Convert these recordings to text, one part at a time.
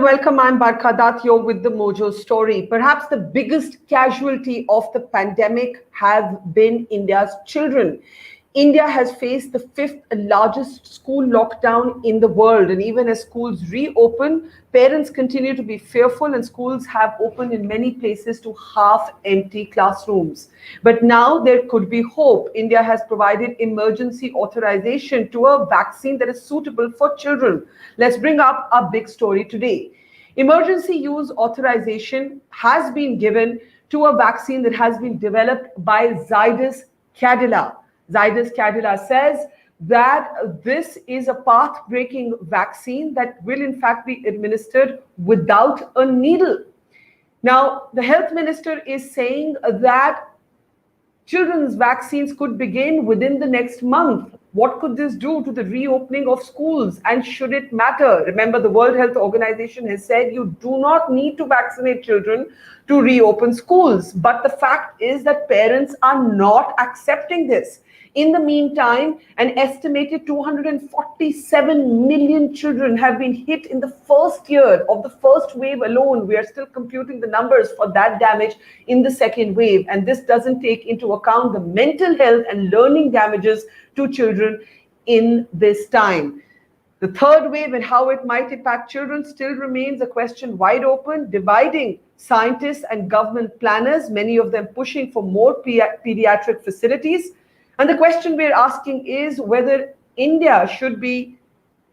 welcome. I'm Barkha Dutt here with the Mojo story. Perhaps the biggest casualty of the pandemic have been India's children. India has faced the fifth largest school lockdown in the world. And even as schools reopen, parents continue to be fearful and schools have opened in many places to half empty classrooms. But now there could be hope. India has provided emergency authorization to a vaccine that is suitable for children. Let's bring up our big story today. Emergency use authorization has been given to a vaccine that has been developed by Zydus Cadila. Zydus Cadila says that this is a path-breaking vaccine that will in fact be administered without a needle. Now, the health minister is saying that children's vaccines could begin within the next month. What could this do to the reopening of schools? And should it matter? Remember, the World Health Organization has said you do not need to vaccinate children to reopen schools. But the fact is that parents are not accepting this. In the meantime, an estimated 247 million children have been hit in the first year of the first wave alone. We are still computing the numbers for that damage in the second wave. And this doesn't take into account the mental health and learning damages to children in this time. The third wave and how it might impact children still remains a question wide open, dividing scientists and government planners, many of them pushing for more pediatric facilities. And the question we're asking is whether India should be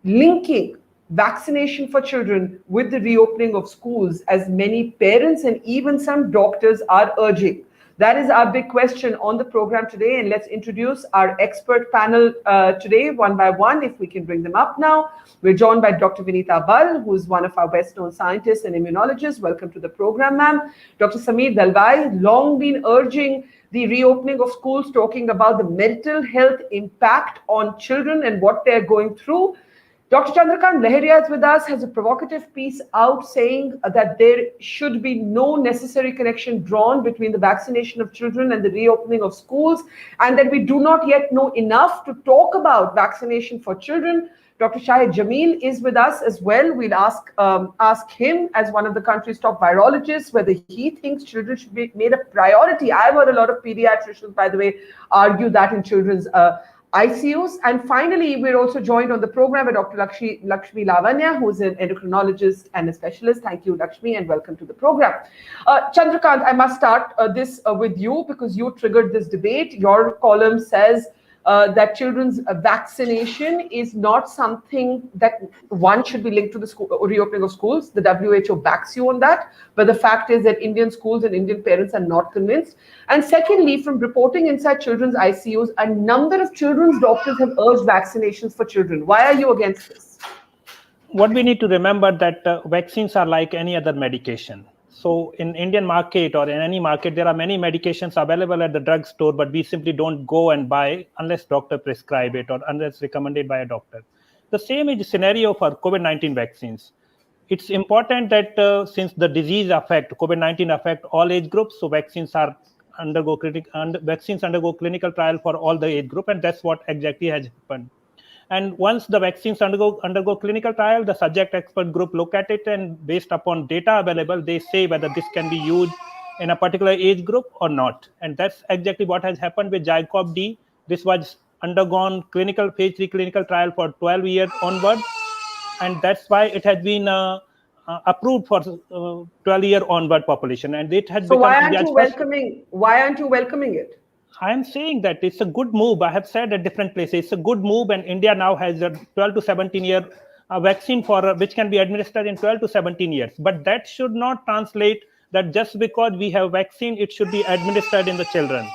linking vaccination for children with the reopening of schools, as many parents and even some doctors are urging. That is our big question on the program today. And let's introduce our expert panel today, one by one, if we can bring them up now. We're joined by Dr. Vineeta, who's one of our best-known scientists and immunologists. Welcome to the program, ma'am. Dr. Samir Dalwai, long been urging the reopening of schools, talking about the mental health impact on children and what they're going through. Dr. Chandrakant, Lahariya is with us, has a provocative piece out saying that there should be no necessary connection drawn between the vaccination of children and the reopening of schools, and that we do not yet know enough to talk about vaccination for children. Dr. Shahid Jameel is with us as well. We'll ask him, as one of the country's top virologists, whether he thinks children should be made a priority. I've heard a lot of pediatricians, by the way, argue that in children's ICUs. And finally, we're also joined on the program by Dr. Lakshmi Lavanya, who's an endocrinologist and a specialist. Thank you, Lakshmi, and welcome to the program. Chandrakant, I must start this with you because you triggered this debate. Your column says that children's vaccination is not something that one should be linked to the school reopening of schools. The WHO backs you on that. But the fact is that Indian schools and Indian parents are not convinced. And secondly, from reporting inside children's ICUs, a number of children's doctors have urged vaccinations for children. Why are you against this? What we need to remember that vaccines are like any other medication. So in Indian market or in any market, there are many medications available at the drugstore, but we simply don't go and buy unless doctor prescribe it or unless recommended by a doctor. The same is the scenario for COVID-19 vaccines. It's important that since the disease COVID-19 affect all age groups, so vaccines undergo clinical trial for all the age group, and that's what exactly has happened. And once the vaccines undergo clinical trial, the subject expert group look at it, and based upon data available, they say whether this can be used in a particular age group or not. And that's exactly what has happened with Zycov-D. This was undergone phase 3 clinical trial for 12 years onward. And that's why it has been approved for 12-year onward population. And it has so why aren't you welcoming it? I am saying that it's a good move. I have said at different places, it's a good move, and India now has a 12 to 17-year vaccine which can be administered in 12 to 17 years. But that should not translate that just because we have vaccine, it should be administered in the children.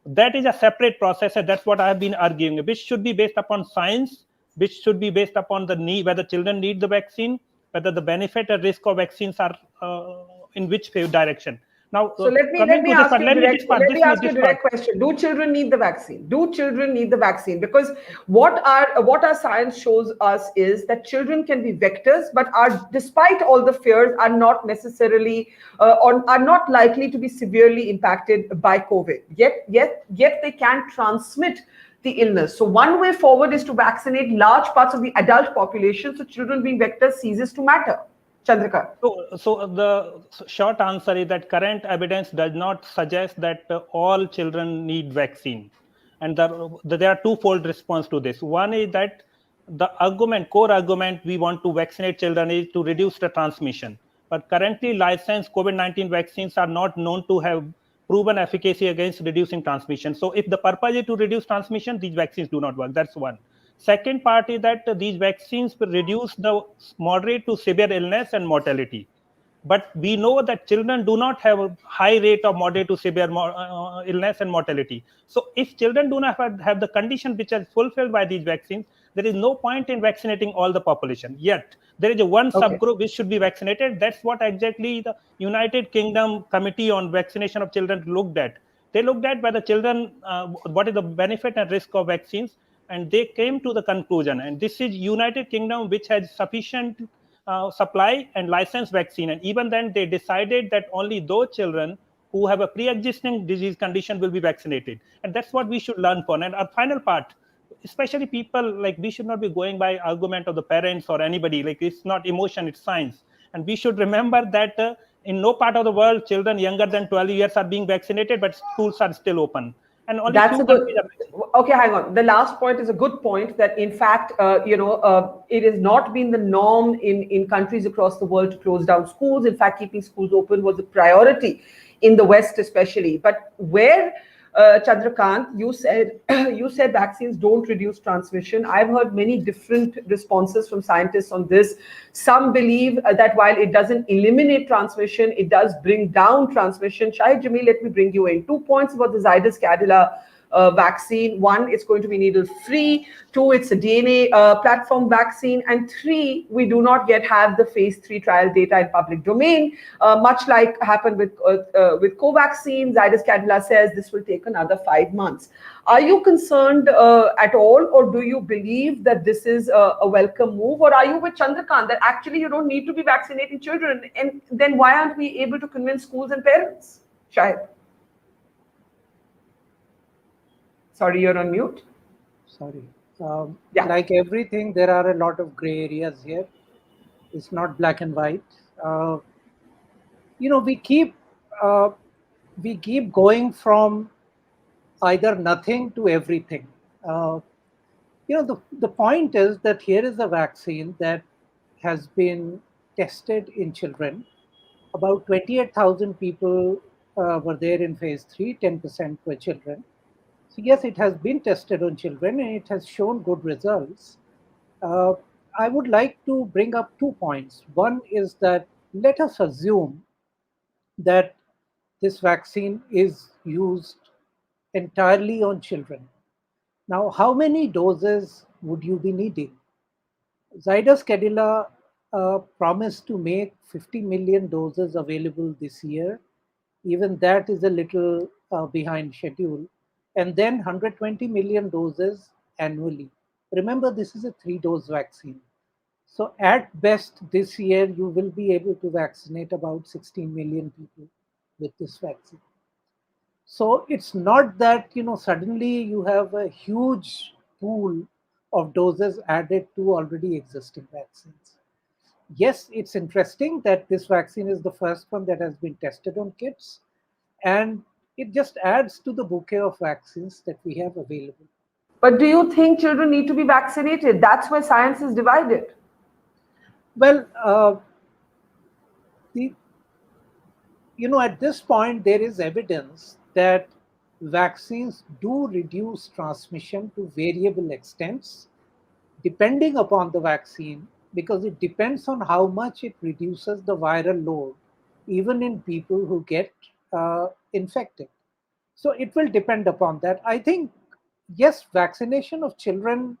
That is a separate process, and that's what I have been arguing, which should be based upon science, which should be based upon the need, whether children need the vaccine, whether the benefit or risk of vaccines are in which direction. Now, so let me ask you a direct question. Do children need the vaccine? Do children need the vaccine? Because what our science shows us is that children can be vectors, but despite all the fears, are not necessarily are not likely to be severely impacted by COVID. Yet they can transmit the illness. So one way forward is to vaccinate large parts of the adult population, so children being vectors ceases to matter. Chandrakant. So the short answer is that current evidence does not suggest that all children need vaccine, and there are twofold response to this. One is that the core argument we want to vaccinate children is to reduce the transmission. But currently, licensed COVID-19 vaccines are not known to have proven efficacy against reducing transmission. So, if the purpose is to reduce transmission, these vaccines do not work. That's one. Second part is that these vaccines will reduce the moderate to severe illness and mortality. But we know that children do not have a high rate of moderate to severe illness and mortality. So if children do not have the condition which is fulfilled by these vaccines, there is no point in vaccinating all the population. Yet there is a one subgroup which should be vaccinated. That's what exactly the United Kingdom Committee on Vaccination of Children looked at. They looked at whether children, what is the benefit and risk of vaccines, and they came to the conclusion. And this is United Kingdom, which has sufficient supply and licensed vaccine. And even then, they decided that only those children who have a pre-existing disease condition will be vaccinated. And that's what we should learn from. And our final part, especially people, like, we should not be going by argument of the parents or anybody. Like, it's not emotion, it's science. And we should remember that in no part of the world, children younger than 12 years are being vaccinated, but schools are still open. And only That's few a good. countries are vaccinated. Okay, hang on. The last point is a good point. That in fact, it has not been the norm in countries across the world to close down schools. In fact, keeping schools open was a priority in the West, especially. But where Chandrakant, you said you said vaccines don't reduce transmission. I've heard many different responses from scientists on this. Some believe that while it doesn't eliminate transmission, it does bring down transmission. Shahid, Jameel, let me bring you in. 2 points about the Zydus Cadila vaccine. One, it's going to be needle free. Two, it's a DNA platform vaccine. And three, we do not yet have the phase 3 trial data in public domain. Much like happened with Covaxin, Zydus Cadila says this will take another 5 months. Are you concerned at all, or do you believe that this is a welcome move, or are you with Chandrakant that actually you don't need to be vaccinating children? And then why aren't we able to convince schools and parents? Shahid. Sorry, you're on mute. Sorry. Yeah. Like everything, there are a lot of gray areas here. It's not black and white. We keep going from either nothing to everything. The point is that here is a vaccine that has been tested in children. About 28,000 people were there in phase 3, 10% were children. So yes, it has been tested on children and it has shown good results. I would like to bring up 2 points. One is that let us assume that this vaccine is used entirely on children. Now, how many doses would you be needing? Zydus Cadila promised to make 50 million doses available this year. Even that is a little behind schedule. And then 120 million doses annually. Remember, this is a 3-dose vaccine. So at best this year, you will be able to vaccinate about 16 million people with this vaccine. So it's not that, suddenly you have a huge pool of doses added to already existing vaccines. Yes, it's interesting that this vaccine is the first one that has been tested on kids. And it just adds to the bouquet of vaccines that we have available. But do you think children need to be vaccinated? That's where science is divided. Well, at this point, there is evidence that vaccines do reduce transmission to variable extents, depending upon the vaccine, because it depends on how much it reduces the viral load, even in people who get infected. So it will depend upon that. I think, yes, vaccination of children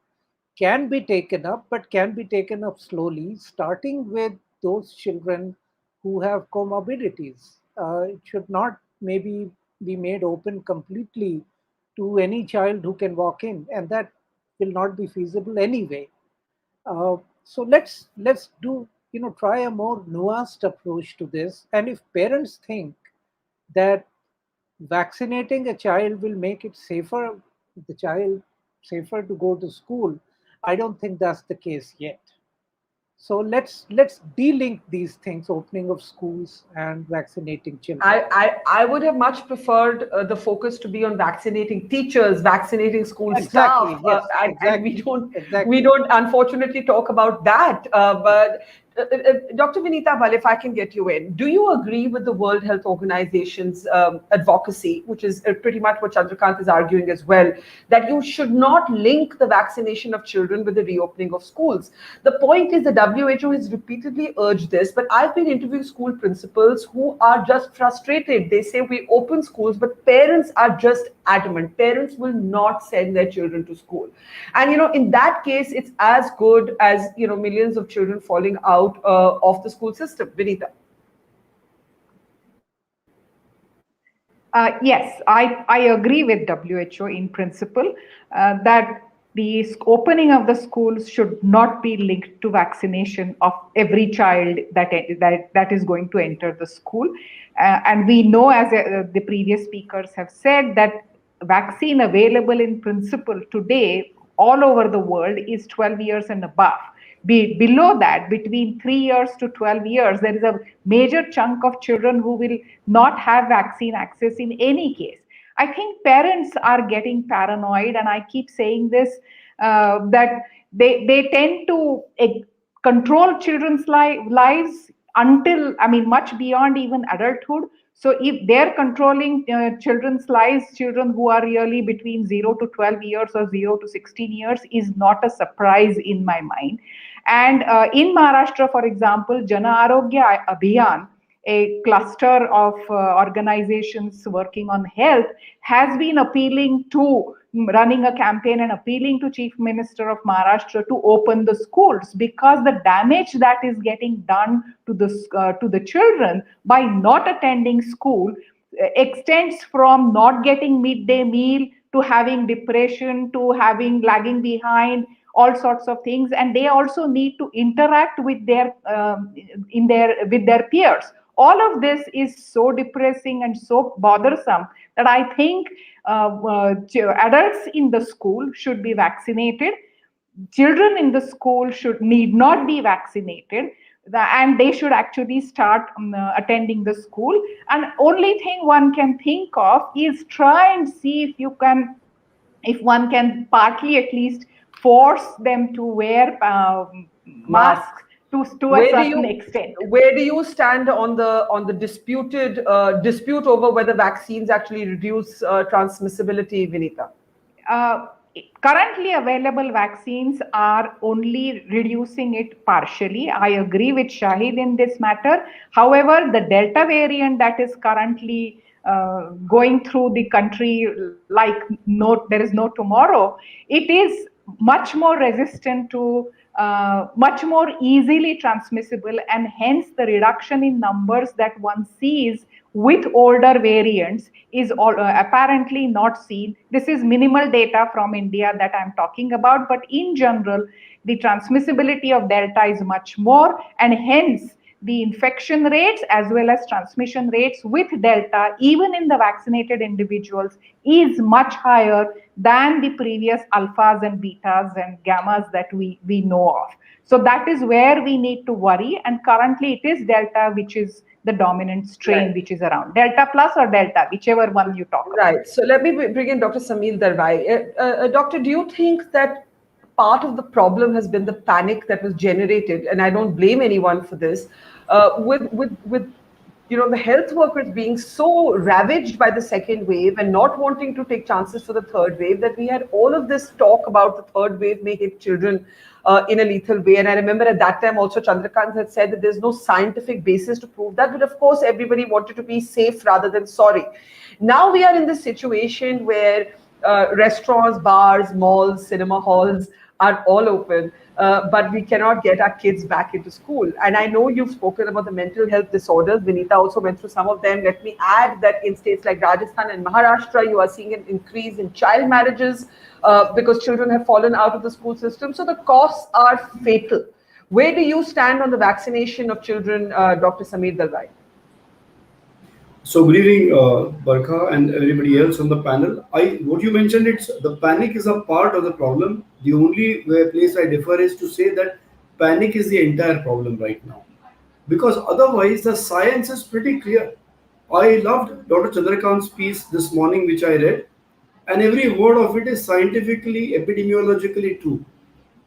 can be taken up, but can be taken up slowly, starting with those children who have comorbidities. It should not maybe be made open completely to any child who can walk in, and that will not be feasible anyway. So let's do try a more nuanced approach to this. And if parents think that vaccinating a child will make it safer, the child safer to go to school, I don't think that's the case yet. So let's de-link these things, opening of schools and vaccinating children. I would have much preferred the focus to be on vaccinating teachers, vaccinating school Exactly. staff, Yes. and Exactly. we don't unfortunately talk about that. But Dr. Vineeta, well, if I can get you in, do you agree with the World Health Organization's advocacy, which is pretty much what Chandrakant is arguing as well, that you should not link the vaccination of children with the reopening of schools? The point is the WHO has repeatedly urged this, but I've been interviewing school principals who are just frustrated. They say we open schools, but parents are just adamant. Parents will not send their children to school. And, in that case, it's as good as, millions of children falling out of the school system. Vineeta. Yes, I agree with WHO in principle that the opening of the schools should not be linked to vaccination of every child that is going to enter the school. And we know, as the previous speakers have said, that vaccine available in principle today all over the world is 12 years and above. Below that, between 3 years to 12 years, there is a major chunk of children who will not have vaccine access in any case. I think parents are getting paranoid, and I keep saying this, that they tend to control children's lives until, much beyond even adulthood. So if they're controlling children's lives, children who are really between 0 to 12 years or 0 to 16 years is not a surprise in my mind. And in Maharashtra, for example, Jana Arogya Abhiyan, a cluster of organizations working on health, has been running a campaign and appealing to Chief Minister of Maharashtra to open the schools, because the damage that is getting done to the children by not attending school extends from not getting midday meal to having depression to having lagging behind, all sorts of things. And they also need to interact with their peers. All of this is so depressing and so bothersome that I think adults in the school should be vaccinated. Children in the school need not be vaccinated, and they should actually start attending the school. And only thing one can think of is try and see if one can partly at least force them to wear masks to a certain extent. Where do you stand on the dispute over whether vaccines actually reduce transmissibility, Vineeta? Currently available vaccines are only reducing it partially. I agree with Shahid in this matter. However, the Delta variant that is currently going through the country like there is no tomorrow, it is much more resistant to much more easily transmissible, and hence the reduction in numbers that one sees with older variants is apparently not seen. This is minimal data from India that I'm talking about, but in general, the transmissibility of Delta is much more, and hence the infection rates as well as transmission rates with Delta, even in the vaccinated individuals, is much higher than the previous alphas and betas and gammas that we know of. So that is where we need to worry. And currently it is Delta which is the dominant strain, which is around. Delta plus or Delta, whichever one you talk about. Right. So let me bring in Dr. Samir Dalwai. Doctor, do you think that part of the problem has been the panic that was generated, and I don't blame anyone for this, with the health workers being so ravaged by the second wave and not wanting to take chances for the third wave, that we had all of this talk about the third wave may hit children in a lethal way. And I remember at that time also Chandrakant had said that there's no scientific basis to prove that, but of course everybody wanted to be safe rather than sorry. Now we are in this situation where restaurants, bars, malls, cinema halls are all open, but we cannot get our kids back into school. And I know you've spoken about the mental health disorders. Vineeta also went through some of them. Let me add that in states like Rajasthan and Maharashtra, you are seeing an increase in child marriages because children have fallen out of the school system. So the costs are fatal. Where do you stand on the vaccination of children, Dr. Samir Dalwai? So good evening, Barkha and everybody else on the panel. What you mentioned, the panic is a part of the problem. The only place I differ is to say that panic is the entire problem right now. Because otherwise, the science is pretty clear. I loved Dr. Chandrakant's piece this morning, which I read, and every word of it is scientifically, epidemiologically true.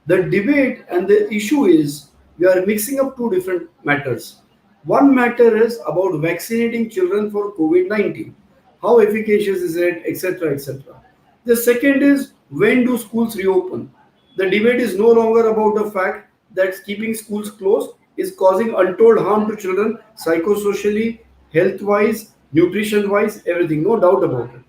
The debate and the issue is we are mixing up two different matters. One matter is about vaccinating children for COVID 19. How efficacious is it, etc. etc. The second is when do schools reopen? The debate is no longer about the fact that keeping schools closed is causing untold harm to children psychosocially, health wise, nutrition wise, everything, no doubt about it.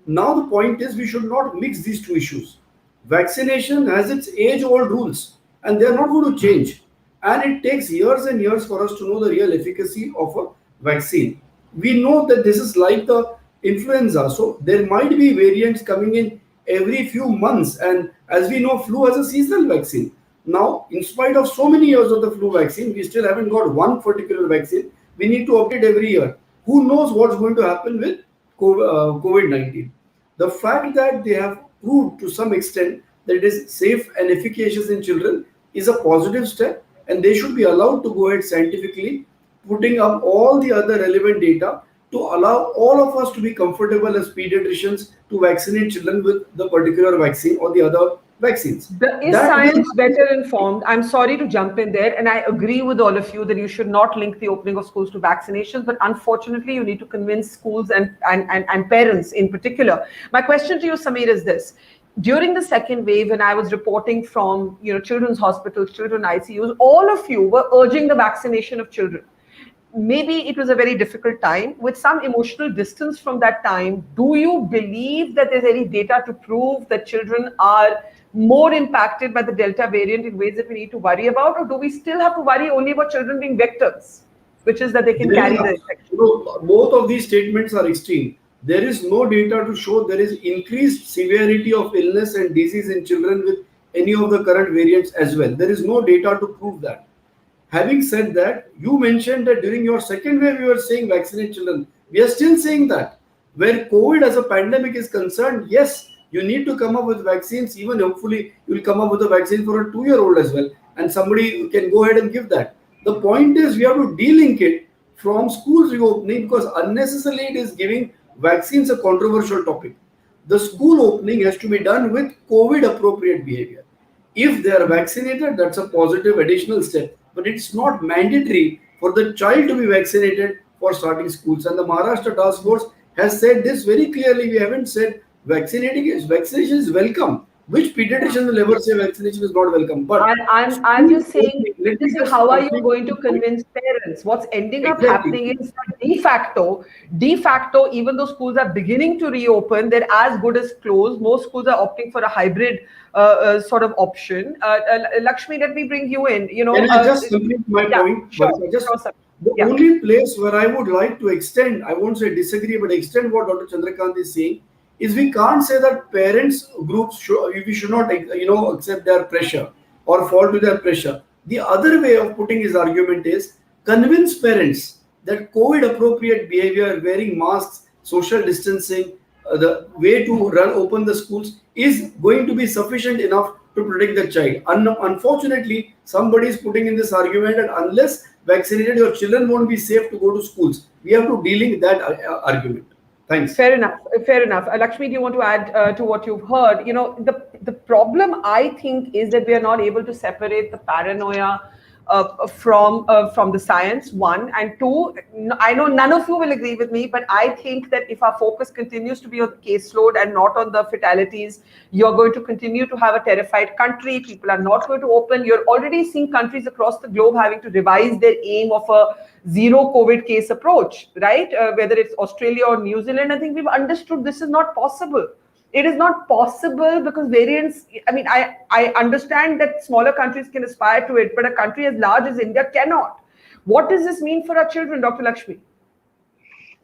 Now, the point is we should not mix these two issues. Vaccination has its age old rules and they are not going to change. And it takes years and years for us to know the real efficacy of a vaccine. We know that this is like the influenza, so there might be variants coming in every few months. And as we know, flu has a seasonal vaccine. Now, in spite of so many years of the flu vaccine, we still haven't got one particular vaccine. We need to update every year. Who knows what's going to happen with COVID 19? The fact that they have proved to some extent that it is safe and efficacious in children is a positive step, and they should be allowed to go ahead scientifically, putting up all the other relevant data to allow all of us to be comfortable as pediatricians to vaccinate children with the particular vaccine or the other vaccines. Is science better informed? I'm sorry to jump in there, and I agree with all of you that you should not link the opening of schools to vaccinations, but unfortunately, you need to convince schools and parents in particular. My question to you, Samir, is this. During the second wave, when I was reporting from children's hospitals, children ICUs, all of you were urging the vaccination of children. Maybe it was a very difficult time with some emotional distance from that time. Do you believe that there's any data to prove that children are more impacted by the Delta variant in ways that we need to worry about, or do we still have to worry only about children being vectors, which is that they can carry the infection? Both of these statements are extreme. There is no data to show there is increased severity of illness and disease in children with any of the current variants as well. There is no data to prove that. Having said that, you mentioned that during your second wave, you were saying vaccinate children. We are still saying that. Where COVID as a pandemic is concerned, yes, you need to come up with vaccines. Even hopefully, you will come up with a vaccine for a 2-year-old as well. And somebody can go ahead and give that. The point is, we have to de-link it from schools reopening, because unnecessarily it is giving vaccines a controversial topic. The school opening has to be done with COVID appropriate behavior. If they are vaccinated, that's a positive additional step. But it's not mandatory for the child to be vaccinated for starting schools. And the Maharashtra task force has said this very clearly. We haven't said vaccination is welcome. Which pediatrician will ever say vaccination is not welcome? But I'm just saying, how are you going to convince parents? What's ending up happening is de facto, even though schools are beginning to reopen, they're as good as closed. Most schools are opting for a hybrid sort of option. Lakshmi, let me bring you in. Can I just complete my point? Sure, the only place where I would like to extend, I won't say disagree, but extend what Dr. Chandrakant is saying, is we can't say that parents groups we should not accept their pressure or fall to their pressure. The other way of putting his argument is convince parents that COVID appropriate behavior, wearing masks, social distancing, the way to open the schools is going to be sufficient enough to protect the child. Unfortunately, somebody is putting in this argument that unless vaccinated, your children won't be safe to go to schools. We have to de-link that argument. Thanks. Fair enough. Lakshmi, do you want to add to what you've heard? The problem, I think, is that we are not able to separate the paranoia from the science, one. And two, I know none of you will agree with me, but I think that if our focus continues to be on the caseload and not on the fatalities, you're going to continue to have a terrified country. People are not going to open. You're already seeing countries across the globe having to revise their aim of a zero COVID case approach, right? Whether it's Australia or New Zealand, I think we've understood this is not possible. It is not possible because variants, I understand that smaller countries can aspire to it, but a country as large as India cannot. What does this mean for our children, Dr. Lakshmi?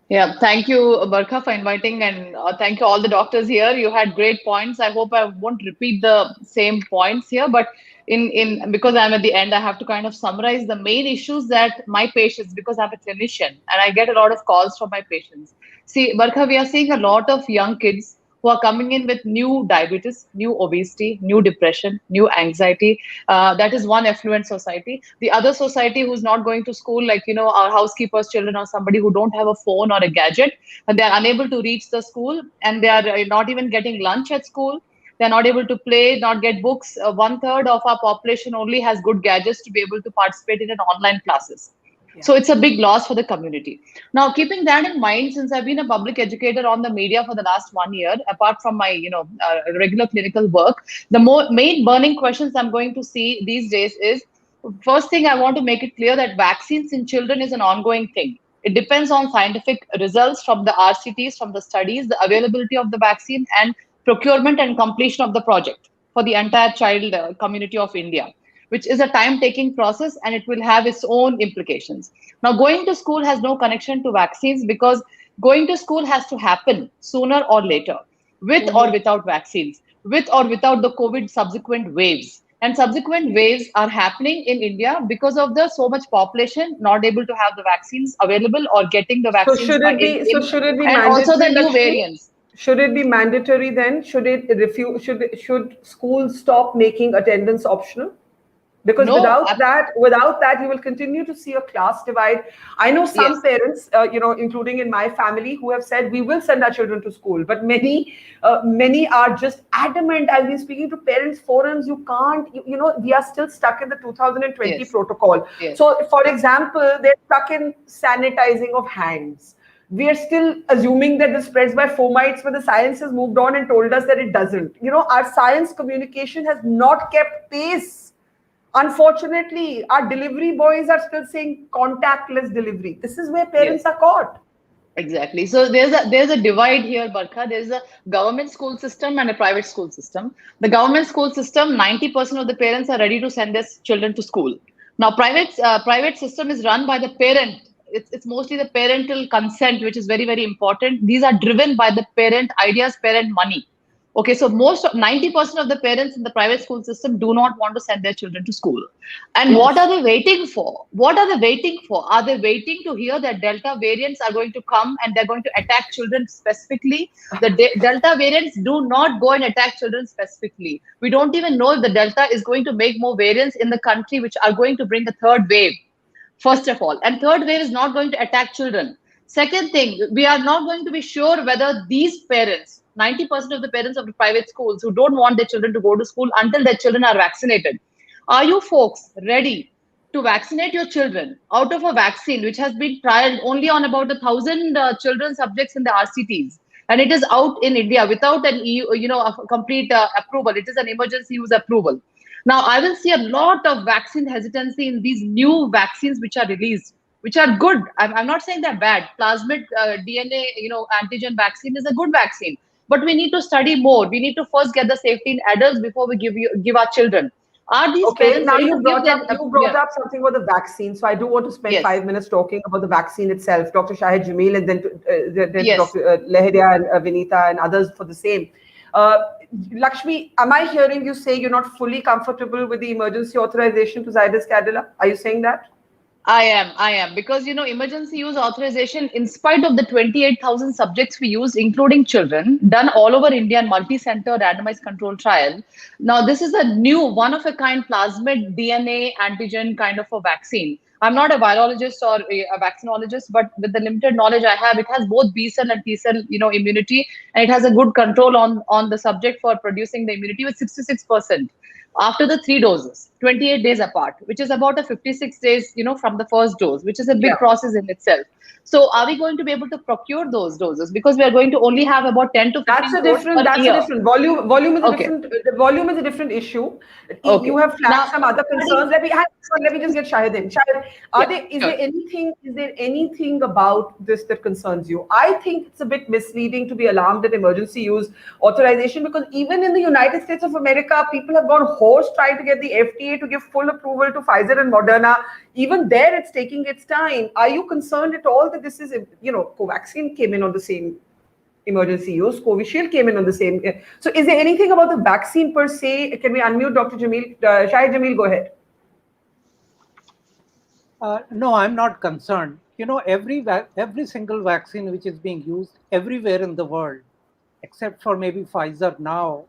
Yeah, thank you, Barkha, for inviting, and thank you all the doctors here. You had great points. I hope I won't repeat the same points here, but because I'm at the end, I have to kind of summarize the main issues that my patients, because I'm a clinician and I get a lot of calls from my patients. See, Barkha, we are seeing a lot of young kids who are coming in with new diabetes, new obesity, new depression, new anxiety. That is one affluent society. The other society who's not going to school, like, our housekeepers' children or somebody who don't have a phone or a gadget, and they are unable to reach the school, and they are not even getting lunch at school. They're not able to play, not get books. One third of our population only has good gadgets to be able to participate in an online classes. Yeah. So it's a big loss for the community. Now, keeping that in mind, since I've been a public educator on the media for the last 1 year, apart from my regular clinical work, the main burning questions I'm going to see these days is, first thing, I want to make it clear that vaccines in children is an ongoing thing. It depends on scientific results from the RCTs, from the studies, the availability of the vaccine, and procurement and completion of the project for the entire child community of India, which is a time-taking process, and it will have its own implications. Now, going to school has no connection to vaccines, because going to school has to happen sooner or later, with or without vaccines, with or without the COVID subsequent waves. And subsequent waves are happening in India because of the so much population not able to have the vaccines available or getting the So vaccines should it be? So should it be and also the mandatory? new Lakshmi? variants. Should it be mandatory then? Should it refuse? Should schools stop making attendance optional? Because No, without that, you will continue to see a class divide. I know some yes. parents, including in my family, who have said we will send our children to school, but many are just adamant. I've been speaking to parents forums. You can't, we are still stuck in the 2020 Yes. protocol. Yes. So, for example, they're stuck in sanitizing of hands. We are still assuming that this spreads by fomites, but the science has moved on and told us that it doesn't. Our science communication has not kept pace. Unfortunately, our delivery boys are still saying contactless delivery. This is where parents are caught. Exactly. So there's a divide here, Barkha. There's a government school system and a private school system. The government school system, 90% of the parents are ready to send their children to school. Now, private system is run by the parent. It's mostly the parental consent, which is very, very important. These are driven by the parent ideas, parent money. Okay, so 90% of the parents in the private school system do not want to send their children to school. And what are they waiting for? What are they waiting for? Are they waiting to hear that Delta variants are going to come and they're going to attack children specifically? The Delta variants do not go and attack children specifically. We don't even know if the Delta is going to make more variants in the country, which are going to bring a third wave, first of all. And third wave is not going to attack children. Second thing, we are not going to be sure whether these parents, 90% of the parents of the private schools who don't want their children to go to school until their children are vaccinated, are you folks ready to vaccinate your children out of a vaccine which has been trialed only on about 1,000 children subjects in the RCTs? And it is out in India without an EU, a complete approval. It is an emergency use approval. Now, I will see a lot of vaccine hesitancy in these new vaccines which are released, which are good. I'm not saying they're bad. Plasmid DNA, antigen vaccine is a good vaccine. But we need to study more. We need to first get the safety in adults before we give our children. Are these Okay, parents now ready you to brought give up something about the vaccine. So I do want to spend Yes. 5 minutes talking about the vaccine itself. Dr. Shahid, Jameel, and then Yes. Dr. Lahariya and Vineeta and others for the same. Lakshmi, am I hearing you say you're not fully comfortable with the emergency authorization to Zydus Cadila? Are you saying that? I am, because emergency use authorization, in spite of the 28,000 subjects we used, including children, done all over India in multi-center randomized control trial. Now, this is a new one-of-a-kind plasmid DNA antigen kind of a vaccine. I'm not a virologist or a vaccinologist, but with the limited knowledge I have, it has both B cell and T cell, immunity, and it has a good control on the subject for producing the immunity with 66%. After the 3 doses, 28 days apart, which is about a 56 days, from the first dose, which is a big process in itself. So are we going to be able to procure those doses? Because we are going to only have about 10 to 15 crores per That's year. a different volume is a Okay. different volume is a different issue. Okay. You have flagged Now, some other concerns. Let me just get Shahid in. Shahid, is sure. there anything about this that concerns you? I think it's a bit misleading to be alarmed at emergency use authorization, because even in the United States of America, people have gone hoarse trying to get the FDA to give full approval to Pfizer and Moderna. Even there, it's taking its time. Are you concerned at all that this is, Covaxin came in on the same emergency use, Covishield came in on the same. So is there anything about the vaccine per se? Can we unmute Dr. Jameel? Shahid Jameel, go ahead. No, I'm not concerned. Every single vaccine which is being used everywhere in the world except for maybe Pfizer now,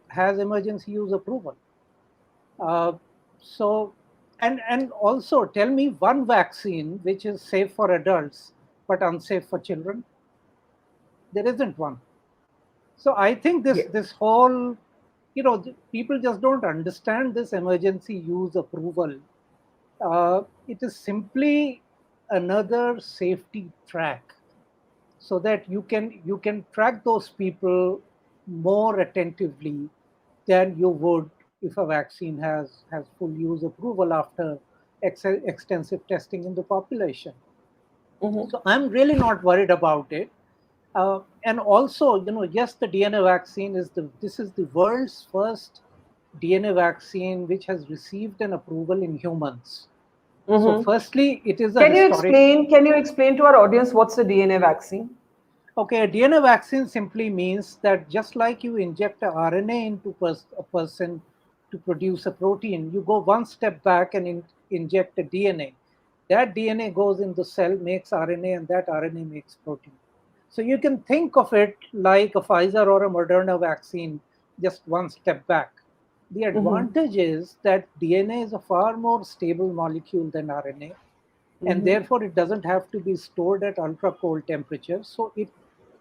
has emergency use approval. So, and also tell me one vaccine which is safe for adults but unsafe for children. There isn't one. So I think this whole, people just don't understand this emergency use approval. It is simply another safety track, so that you can track those people more attentively than you would if a vaccine has full use approval after extensive testing in the population. So I'm really not worried about it. And also, yes, the DNA vaccine this is the world's first DNA vaccine which has received an approval in humans. So firstly, it is a historic. Can you explain to our audience what's the DNA vaccine? Okay, a DNA vaccine simply means that just like you inject a RNA into a person to produce a protein, you go one step back and inject a DNA. That DNA goes in the cell, makes RNA, and that RNA makes protein. So you can think of it like a Pfizer or a Moderna vaccine, just one step back. The advantage is that DNA is a far more stable molecule than RNA, and therefore it doesn't have to be stored at ultra cold temperatures, so it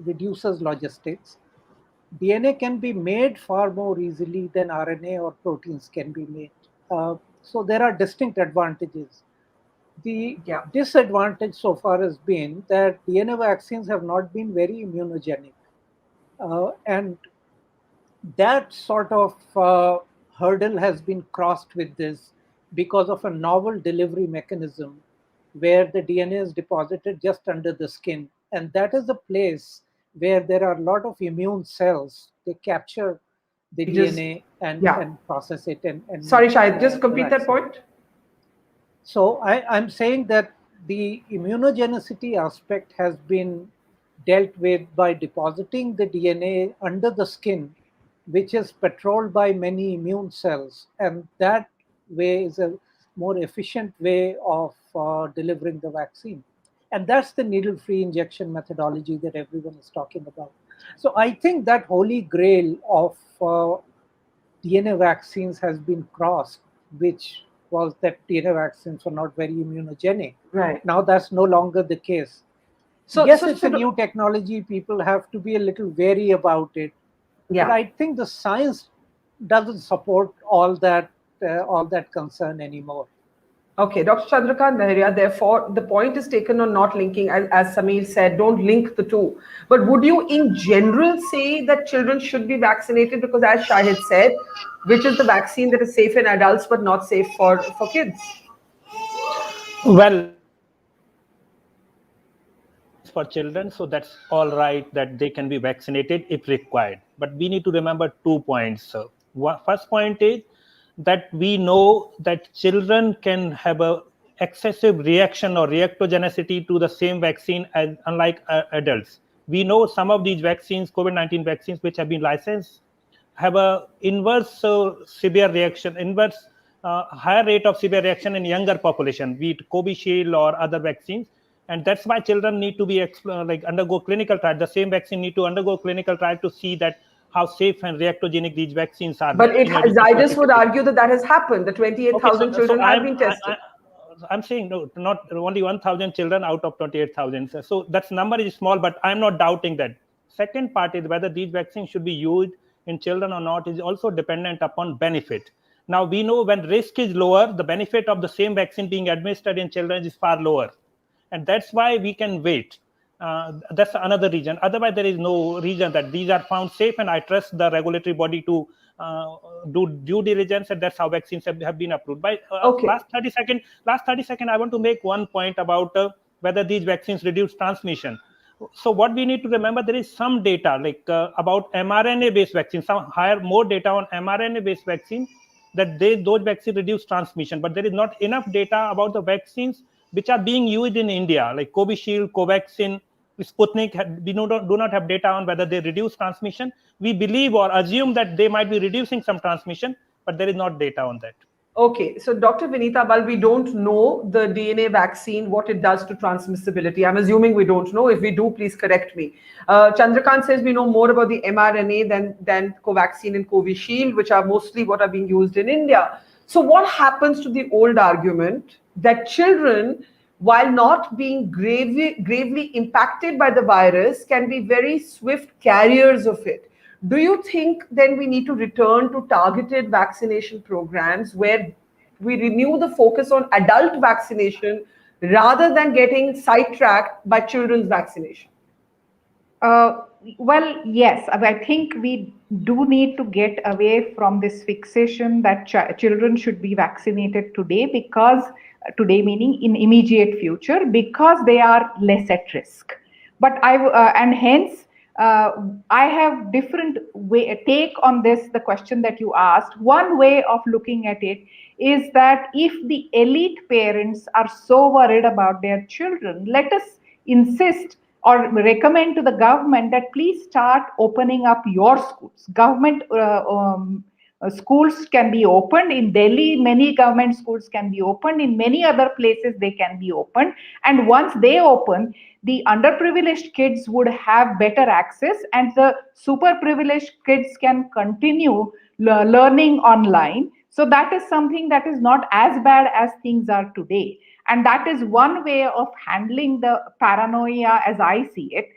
reduces logistics. DNA can be made far more easily than RNA or proteins can be made. So there are distinct advantages. The disadvantage so far has been that DNA vaccines have not been very immunogenic. And that sort of hurdle has been crossed with this because of a novel delivery mechanism where the DNA is deposited just under the skin. And that is a place where there are a lot of immune cells. They capture the DNA and process it. And sorry, Shahid, just complete that point. So I'm saying that the immunogenicity aspect has been dealt with by depositing the DNA under the skin, which is patrolled by many immune cells. And that way is a more efficient way of delivering the vaccine. And that's the needle-free injection methodology that everyone is talking about. So I think that holy grail of DNA vaccines has been crossed, which was that DNA vaccines were not very immunogenic. Right. Now that's no longer the case. So yes, it's a new technology. People have to be a little wary about it. Yeah. But I think the science doesn't support all that concern anymore. Okay, Dr. Chandrakant, Lahariya, therefore, the point is taken on not linking, as Samir said, don't link the two. But would you in general say that children should be vaccinated? Because as Shahid said, which is the vaccine that is safe in adults but not safe for kids? Well, for children, so that's all right that they can be vaccinated if required. But we need to remember 2 points. First point is that we know that children can have a excessive reaction or reactogenicity to the same vaccine as unlike adults. We know some of these vaccines, COVID-19 vaccines, which have been licensed, have a inverse severe reaction, higher rate of severe reaction in younger population, be it Covishield or other vaccines. And that's why children need to be undergo clinical trial. The same vaccine need to undergo clinical trial to see that how safe and reactogenic these vaccines are. But Zydus would argue that has happened. The 28,000 children have been tested. I'm saying no, not only 1,000 children out of 28,000. So that number is small, but I'm not doubting that. Second part is whether these vaccines should be used in children or not is also dependent upon benefit. Now we know when risk is lower, the benefit of the same vaccine being administered in children is far lower. And that's why we can wait. That's another reason. Otherwise, there is no reason that these are found safe, and I trust the regulatory body to do due diligence, and that's how vaccines have been approved. By last 30 seconds, I want to make one point about whether these vaccines reduce transmission. So what we need to remember, there is some data about mRNA-based vaccines, more data on mRNA-based vaccines that those vaccines reduce transmission, but there is not enough data about the vaccines which are being used in India, like Covishield, Covaxin, Sputnik. We do not have data on whether they reduce transmission. We believe or assume that they might be reducing some transmission, but there is not data on that. Okay, so Dr. Vineeta, while we don't know the DNA vaccine, what it does to transmissibility, I'm assuming we don't know. If we do, please correct me. Chandrakant says we know more about the mRNA than Covaxin and Covishield, which are mostly what are being used in India. So what happens to the old argument that children, while not being gravely impacted by the virus, can be very swift carriers of it? Do you think then we need to return to targeted vaccination programs where we renew the focus on adult vaccination rather than getting sidetracked by children's vaccination? Well, yes, I think we do need to get away from this fixation that children should be vaccinated today, because today meaning in immediate future, because they are less at risk. But and hence I have different take on this. The question that you asked, one way of looking at it is that if the elite parents are so worried about their children, let us insist or recommend to the government that please start opening up your schools. Government schools can be opened in Delhi. Many government schools can be opened in many other places. They can be opened, and once they open, the underprivileged kids would have better access, and the super privileged kids can continue learning online. So that is something that is not as bad as things are today. And that is one way of handling the paranoia as I see it.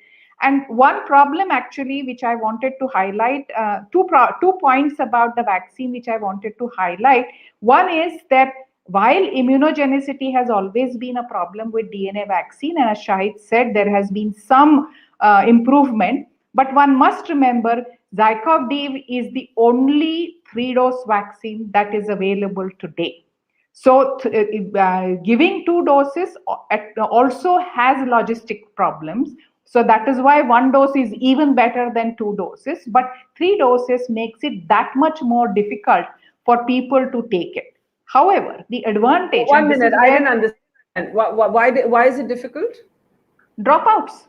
And one problem actually, which I wanted to highlight, two points about the vaccine, which I wanted to highlight. One is that while immunogenicity has always been a problem with DNA vaccine, and as Shahid said, there has been some improvement, but one must remember ZyCoV-D is the only 3-dose vaccine that is available today. So giving 2 doses also has logistic problems. So that is why 1 dose is even better than 2 doses, but 3 doses makes it that much more difficult for people to take it. However, the advantage... 1 minute, I didn't understand. Why is it difficult? Dropouts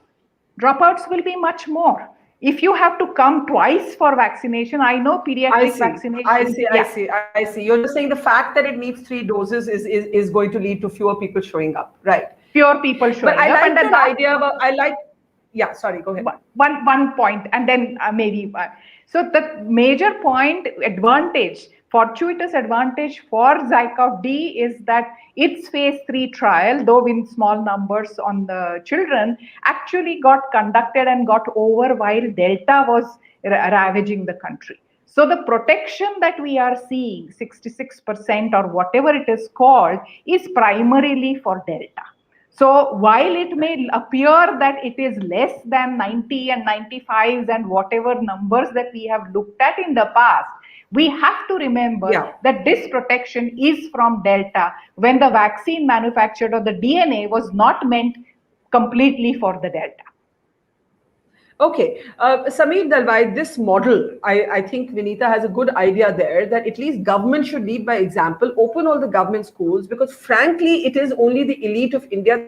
will be much more. If you have to come twice for vaccination, I know pediatric vaccination. I see. You're just saying the fact that it needs 3 doses is going to lead to fewer people showing up, right? Fewer people showing up. But I like that idea about, yeah, sorry, go ahead. One point, and then maybe. So the major point, fortuitous advantage for ZyCoV-D is that its phase 3 trial, though in small numbers on the children, actually got conducted and got over while Delta was ravaging the country. So the protection that we are seeing, 66% or whatever it is called, is primarily for Delta. So while it may appear that it is less than 90 and 95s and whatever numbers that we have looked at in the past, we have to remember that this protection is from Delta, when the vaccine manufactured or the DNA was not meant completely for the Delta. Okay, Samir, Dalwai, this model, I think Vineeta has a good idea there, that at least government should lead by example, open all the government schools, because frankly, it is only the elite of India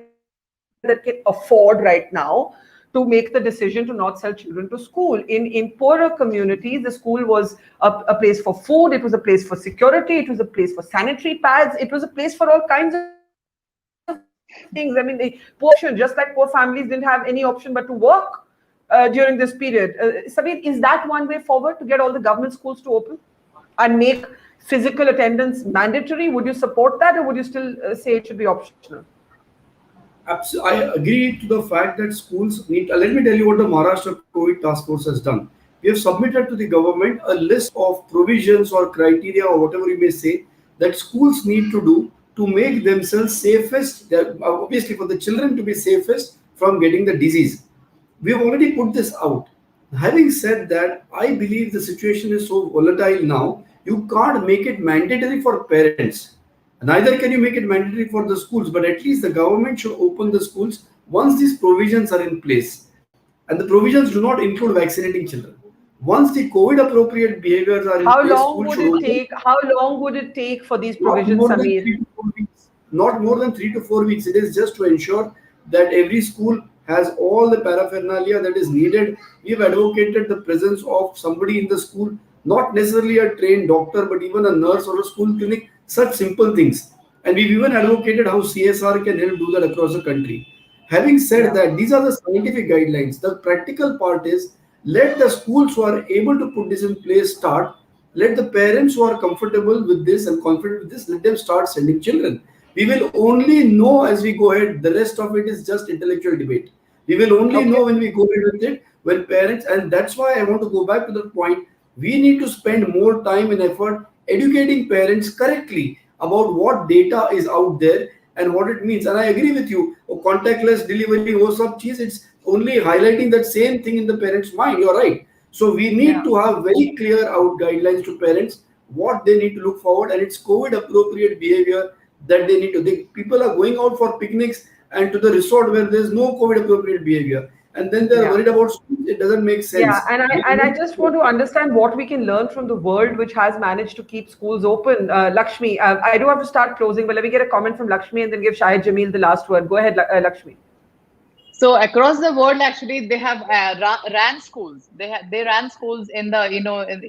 that can afford right now to make the decision to not sell children to school. In poorer communities, the school was a place for food, it was a place for security, it was a place for sanitary pads, it was a place for all kinds of things. I mean, just like poor families didn't have any option but to work during this period. Samir, is that one way forward, to get all the government schools to open and make physical attendance mandatory? Would you support that, or would you still say it should be optional? I agree to the fact that schools need. Let me tell you what the Maharashtra COVID Task Force has done. We have submitted to the government a list of provisions or criteria or whatever you may say that schools need to do to make themselves safest, obviously for the children to be safest from getting the disease. We have already put this out. Having said that, I believe the situation is so volatile now, you can't make it mandatory for parents. Neither can you make it mandatory for the schools, but at least the government should open the schools once these provisions are in place. And the provisions do not include vaccinating children. Once the COVID appropriate behaviors are in place, how long would it take for these provisions, Samir? Not more than 3 to 4 weeks. It is just to ensure that every school has all the paraphernalia that is needed. We've advocated the presence of somebody in the school, not necessarily a trained doctor, but even a nurse or a school clinic, Such simple things. And we've even advocated how CSR can help do that across the country. Having said Yeah. that, these are the scientific guidelines. The practical part is, let the schools who are able to put this in place start. Let the parents who are comfortable with this and confident with this, let them start sending children. We will only know as we go ahead. The rest of it is just intellectual debate. We will only Okay. know when we go ahead with it, when parents, and that's why I want to go back to the point. We need to spend more time and effort educating parents correctly about what data is out there and what it means. And I agree with you. Contactless delivery, oh, sub cheese, it's only highlighting that same thing in the parent's mind. You're right. So we need Yeah. to have very clear out guidelines to parents what they need to look forward, and it's COVID appropriate behavior that they need to think. People are going out for picnics and to the resort where there's no COVID appropriate behavior, and then they're Yeah. worried about schools. It doesn't make Yeah, sense. and We I need just to- want to understand what we can learn from the world, which has managed to keep schools open. Lakshmi, I do have to start closing, but let me get a comment from Lakshmi and then give Shahid Jameel the last word. Go ahead, Lakshmi. So across the world, actually, they have ran schools. They ran schools in the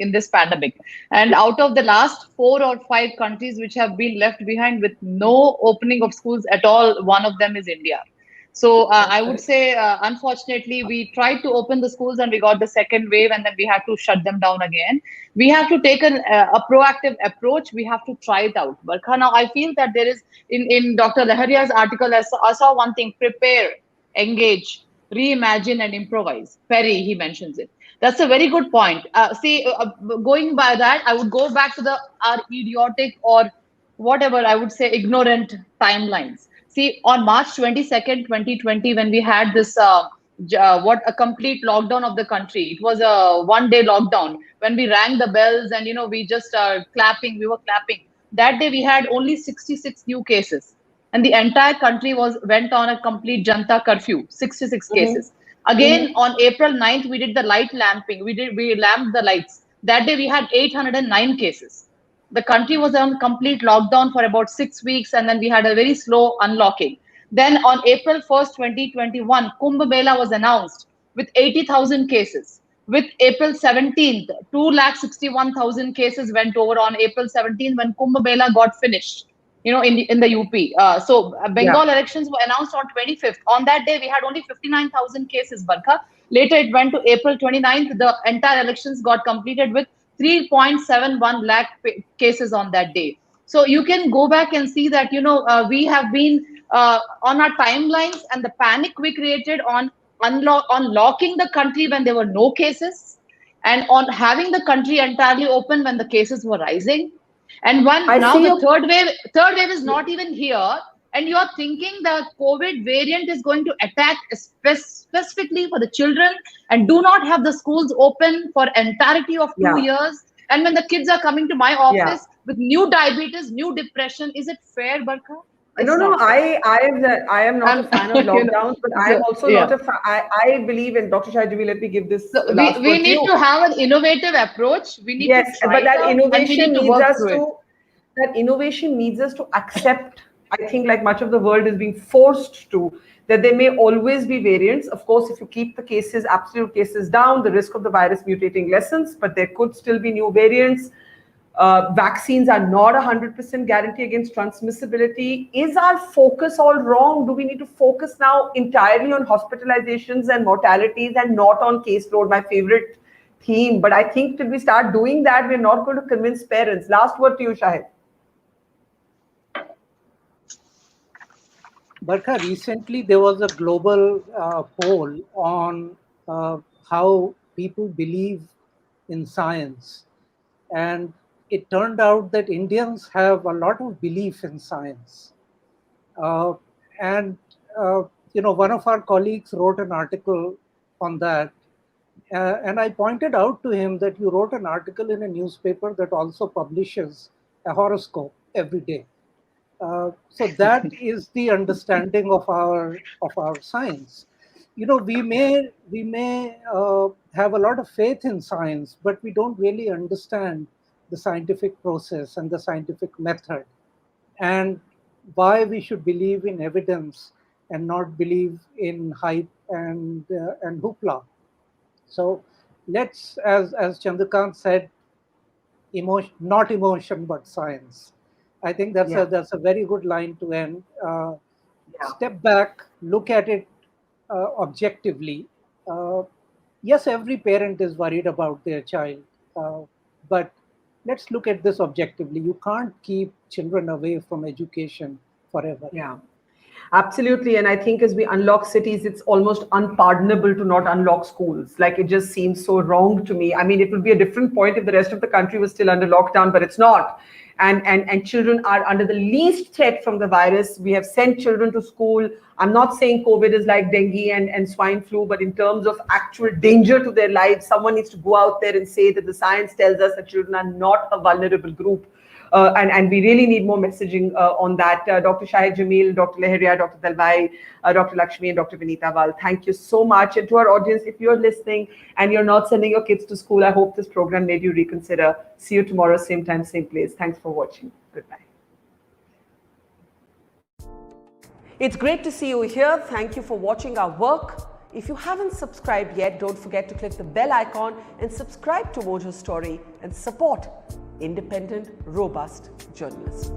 in this pandemic, and out of the last 4 or 5 countries which have been left behind with no opening of schools at all, one of them is India. So I would Okay. say, unfortunately, we tried to open the schools and we got the second wave, and then we had to shut them down again. We have to take a proactive approach. We have to try it out. But now I feel that there is in Dr. Lahariya's article, I saw one thing: prepare, engage, reimagine, and improvise. Perry, he mentions it. That's a very good point. Going by that, I would go back to the our idiotic or whatever I would say ignorant timelines. See, on March 22nd, 2020, when we had this what a complete lockdown of the country. It was a 1 day lockdown when we rang the bells and we just clapping. We were clapping. That day we had only 66 new cases and the entire country was went on a complete janta curfew, 66 Mm-hmm. cases. Again, Mm-hmm. on April 9th, we did the light lamping. We lamped the lights. That day we had 809 cases. The country was on complete lockdown for about 6 weeks, and then we had a very slow unlocking. Then on April 1st, 2021, Kumbh Mela was announced with 80,000 cases. With April 17th, 261,000 cases went over on April 17th when Kumbh Mela got finished, in the UP. Yeah. Bengal elections were announced on 25th. On that day, we had only 59,000 cases, Barkha. Later, it went to April 29th. The entire elections got completed with 3.71 lakh cases on that day. So you can go back and see that, we have been on our timelines and the panic we created on unlocking the country when there were no cases and on having the country entirely open when the cases were rising. And when I now see the your third wave is not even here, and you are thinking the COVID variant is going to attack specifically for the children and do not have the schools open for entirety of two yeah. years. And when the kids are coming to my Yeah. office with new diabetes, new depression, is it fair, Barkha? No, It's no, not fair. I am not a I'm, fan of lockdowns, but I am so, also not yeah. a fan. I believe in Dr. Shahid. Let me give this So last we word to need you. to have an innovative approach. We need to Yes, try but it out and we need to work through it. that innovation needs us to accept, I think, like much of the world is being forced to, that there may always be variants. Of course, if you keep the cases, absolute cases down, the risk of the virus mutating lessens, but there could still be new variants. Vaccines are not 100% guarantee against transmissibility. Is our focus all wrong? Do we need to focus now entirely on hospitalizations and mortalities and not on caseload? My favorite theme. But I think till we start doing that, we're not going to convince parents. Last word to you, Shahid. Barkha, recently there was a global poll on how people believe in science. And it turned out that Indians have a lot of belief in science. Uh, and, one of our colleagues wrote an article on that. And I pointed out to him that you wrote an article in a newspaper that also publishes a horoscope every day. So that is the understanding of our science. We may have a lot of faith in science, but we don't really understand the scientific process and the scientific method, and why we should believe in evidence and not believe in hype and hoopla. So let's, as Chandrakant said, emotion, not emotion, but science. I think that's Yeah. a very good line to end. Yeah. Step back, look at it objectively. Uh, yes, every parent is worried about their child, but let's look at this objectively. You can't keep children away from education forever. Yeah. Absolutely. And I think as we unlock cities, it's almost unpardonable to not unlock schools. Like it just seems so wrong to me. I mean, it would be a different point if the rest of the country was still under lockdown, but it's not. And children are under the least threat from the virus. We have sent children to school. I'm not saying COVID is like dengue and swine flu, but in terms of actual danger to their lives, someone needs to go out there and say that the science tells us that children are not a vulnerable group. And we really need more messaging on that. Dr. Shahid, Jameel, Dr. Lahariya, Dr. Dalwai, Dr. Lakshmi, and Dr. Vineeta, thank you so much. And to our audience, if you're listening and you're not sending your kids to school, I hope this program made you reconsider. See you tomorrow, same time, same place. Thanks for watching. Goodbye. It's great to see you here. Thank you for watching our work. If you haven't subscribed yet, don't forget to click the bell icon and subscribe to Mojo Story and support independent, robust journalism.